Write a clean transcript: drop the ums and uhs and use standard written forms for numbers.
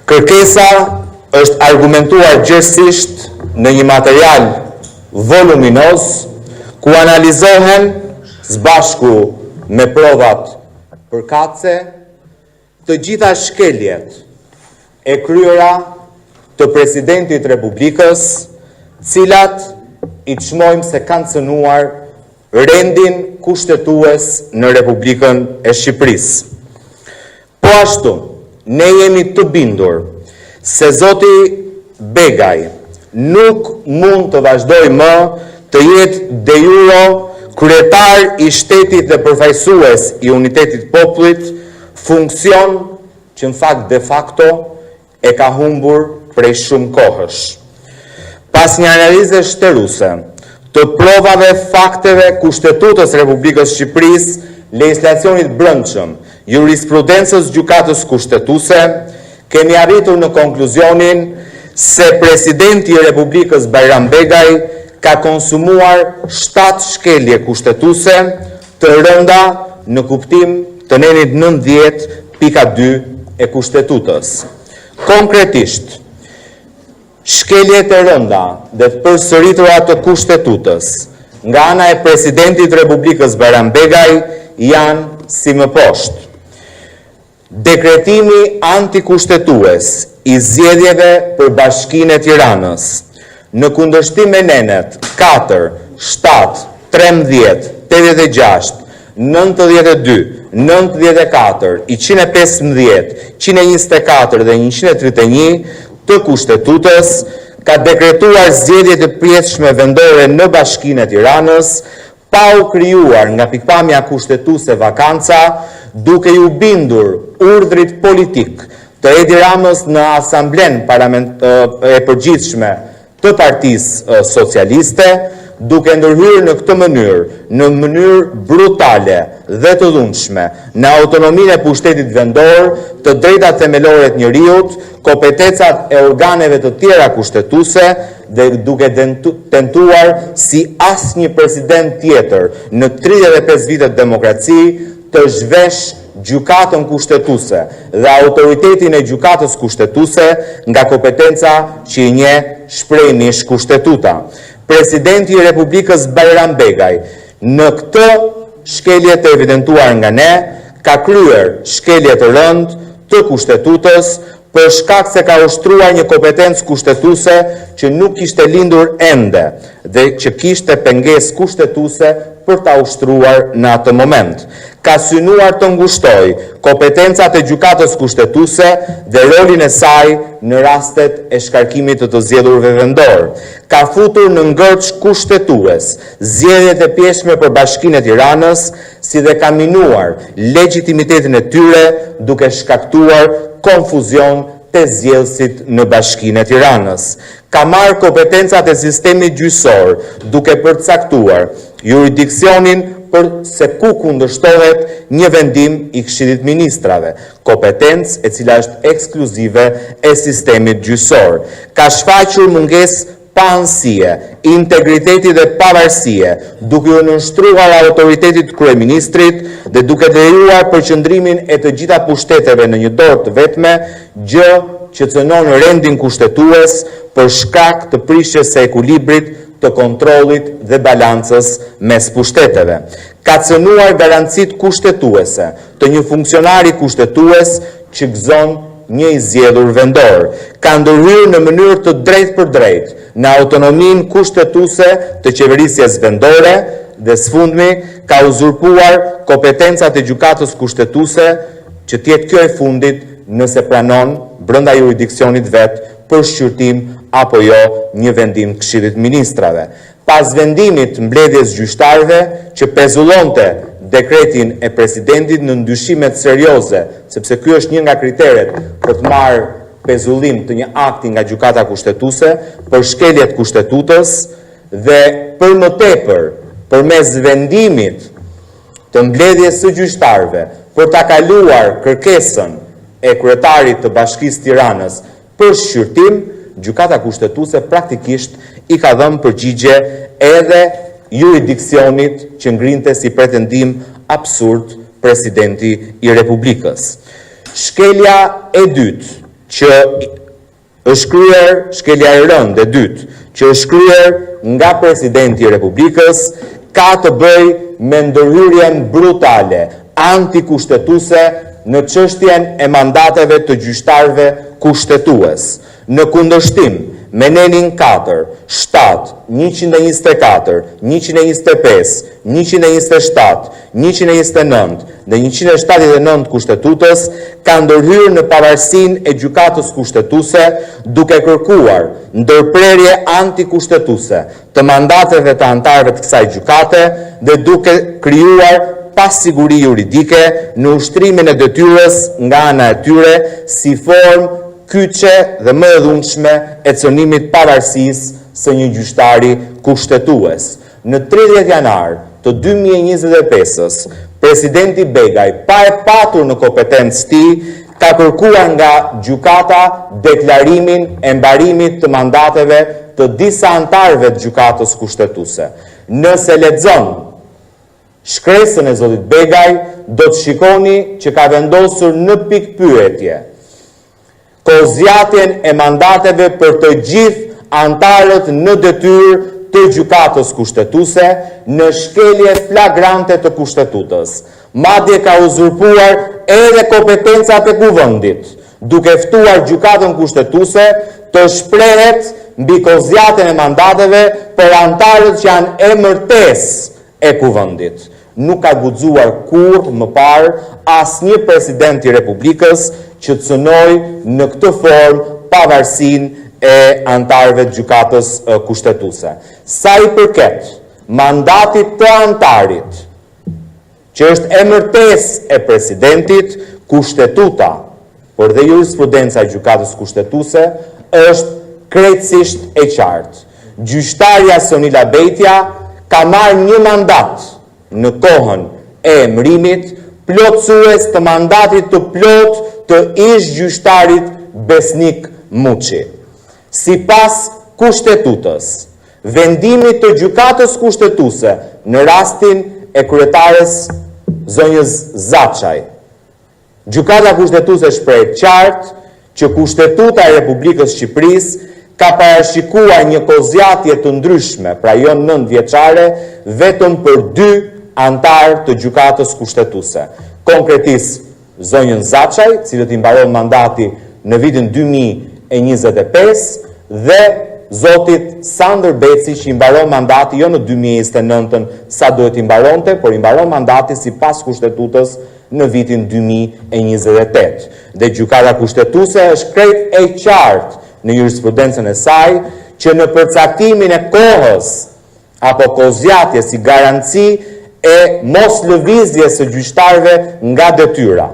Kërkesa është argumentuar gjithësisht në një material voluminoz ku analizohen së bashku me provat përkatëse të gjitha shkeljet e kryera të Presidentit Republikës, cilat i çmojmë se kanë cënuar rendin kushtetues në Republikën e Shqipërisë. Po ashtu, ne jemi të bindur se Zoti Begaj nuk mund të vazhdoj më të jetë de jure kryetar i shtetit dhe përfaqësues i unitetit popullit, funksion që në fakt de facto e ka humbur prej shumë kohësh. Pas një analize shteruse të provave, fakteve, kushtetutës Republikës Shqipërisë, legislacionit brendshëm, jurisprudencës gjykatës kushtetuese, kemi arritur në konkluzionin se Presidenti i Republikës Bajram Begaj ka konsumuar 7 shkelje kushtetuese të rënda në kuptim të nenit 90.2 e kushtetutës. Konkretisht, shkeljet e rënda dhe të përsëritura të kushtetutës nga ana e Presidentit Republikës Bajram Begaj janë si më poshtë. Dekretimi antikushtetues i zgjedhjeve për Bashkinë e Tiranës, në kundërshtim me nenet 4, 7, 13, 86, 92, 94, 115, 124 dhe 131 të kushtetutës, ka dekretuar zgjedhje të pjesshme vendore në Bashkinë e Tiranës, pa u krijuar nga pikpamja kushtetuese vakanca, duke ju bindur urdhrit politik të Edi Ramës në Asamblen e Përgjithshme të Partisë Socialiste, duke ndërhyrë në këtë mënyrë, në mënyrë brutale dhe të dhunshme, në autonominë e pushtetit vendor, të drejtat themelore të njeriut, kompetencat e organeve të tjera kushtetuese, dhe duke tentuar si asnjë president tjetër në 35 vitet demokraci të zhvesh gjykatën kushtetuese dhe autoritetin e gjykatës kushtetuese nga kompetenca që i njeh shprehnisht kushtetuta. Presidenti i Republikës Bajram Begaj në këtë shkelje të evidentuar nga ne ka kryer shkelje të rëndë të kustetutës për shkak se ka ushtruar një kompetencë kushtetuese që nuk kishte lindur ende dhe që kishte pengesë kushtetuese për ta ushtruar në atë moment. Ka synuar të ngushtoj kompetencat e gjykatës kushtetuese dhe rolin e saj në rastet e shkarkimit të zgjedhurve vendor. Ka futur në ngërç kushtetues zgjedhjet e pjesshme për Bashkinë e Tiranës, si dhe ka minuar legjitimitetin e tyre duke shkaktuar konfuzion të zgjedhësit në Bashkinë e Tiranës. Ka marrë kompetencat e sistemit gjyqësor duke përcaktuar jurisdiksionin për se ku kundërshtohet një vendim i Këshillit Ministrave, kompetencë e cila është ekskluzive e sistemit gjyqësor. Ka shfaqur mungesë pa anësie, integriteti dhe pavarësie, duke u nënshtruar autoritetit kryeministrit dhe duke lejuar përqendrimin e të gjitha pushteteve në një dorë të vetme, gjë që cënon rendin kushtetues për shkak të prishjes së ekuilibrit të kontrollit dhe balancës mes pushteteve. Ka cënuar garancit kushtetuese të një funksionari kushtetues që gëzon një i zgjedhur vendor. Ka ndërhyrë në mënyrë të drejtë për drejtë në autonominë kushtetuese të qeverisjes vendore dhe sfundmi ka uzurpuar kompetencat e gjykatës kushtetuese që tjetë kjo e fundit nëse pranon brenda jurisdiksionit vet për shqyrtim apo jo një vendim të Këshillit Ministrave. Pas vendimit të mbledhjes gjyqtarëve që pezullonte dekretin e presidentit në ndyshimet serioze, sepse ky është një nga kriteret për të marrë pezullim të një akti nga gjykata kushtetuese për shkeljet kustetutës dhe për më tepër përmes vendimit të mbledhjes së gjyqtarëve për ta kaluar kërkesën e kryetarit të Bashkisë Tiranës për shqyrtim, gjykata kushtetuese praktikisht i ka dhënë përgjigje edhe jurisdiksionit që ngrinte si pretendim absurd Presidenti i Republikës. Shkelja e dytë që është shkruar shkelja e rëndë e dytë, që është shkruar nga presidenti i Republikës, ka të bëjë me ndërhyrjen brutale, antikushtetuese në çështjen e mandateve të gjyqtarëve kushtetues, në kundërshtim me nenin 4, 7, 124, 125, 127, 129 dhe 179 kushtetutës ka ndërhyrë në pavarësinë e gjykatës kushtetuese duke kërkuar ndërprerje antikushtetuese të mandateve të anëtarëve të kësaj gjykate dhe duke krijuar pasiguri juridike në ushtrimin e detyrës nga ana e tyre si formë kyçe dhe më e dhunshme e cënimit pavarësisë së një gjyqtari kushtetues. Në 30 janar të 2025-s, presidenti Begaj, pa e patur në kompetencë tij, ka kërkuar nga gjykata deklarimin e mbarimit të mandateve të disa anëtarëve të gjykatës kushtetuese. Nëse lexon shkresën e zotit Begaj, do të shikoni që ka vendosur në pikë pyetje kozjatjen e mandateve për të gjithë anëtarët në detyrë të gjykatës kushtetuese në shkelje flagrante të kushtetutës. Madje ka uzurpuar edhe kompetencat e kuvendit, duke ftuar gjykatën kushtetuese të shprehet mbi kozjatjen e mandateve për anëtarët që janë emërtesë e kuvendit. Nuk ka guxuar kurrë më parë asnjë president i Republikës që cënoi në këtë formë pavarësinë e anëtarëve të gjykatës kushtetuese. Sa i përket mandatit të anëtarit, që është emërtesë e presidentit, kushtetuta, por dhe jurisprudenca e gjykatës kushtetuese është krejtësisht e qartë. Gjyqtarja Sonila Bejtja ka marrë një mandat në kohën e emërimit, plotësues të mandatit të plot të ish gjyqtarit Besnik Muçi. Sipas kushtetutës, vendimit të gjykatës kushtetuese në rastin e kryetares zonjës Zaçaj, gjykata kushtetuese shpreh qartë që Kushtetuta e Republikës Shqipërisë ka parashikuar një kozjatje të ndryshme, pra jo 9 vjeçare, vetëm për 2 anëtarë të gjykatës kushtetuese. Konkretisht zonjën Zaçaj, cilët i mbaron mandati në vitin 2025 dhe zotit Sander Beci që i mbaron mandati jo në 2029 sa duhet i mbaronte, por i mbaron mandati sipas kushtetutës në vitin 2028. Dhe gjykata kushtetuese është krejt e qartë në jurisprudencën e saj që në përcaktimin e kohës apo kozjatje si garanci e mos lëvizjes së gjyqtarëve nga detyra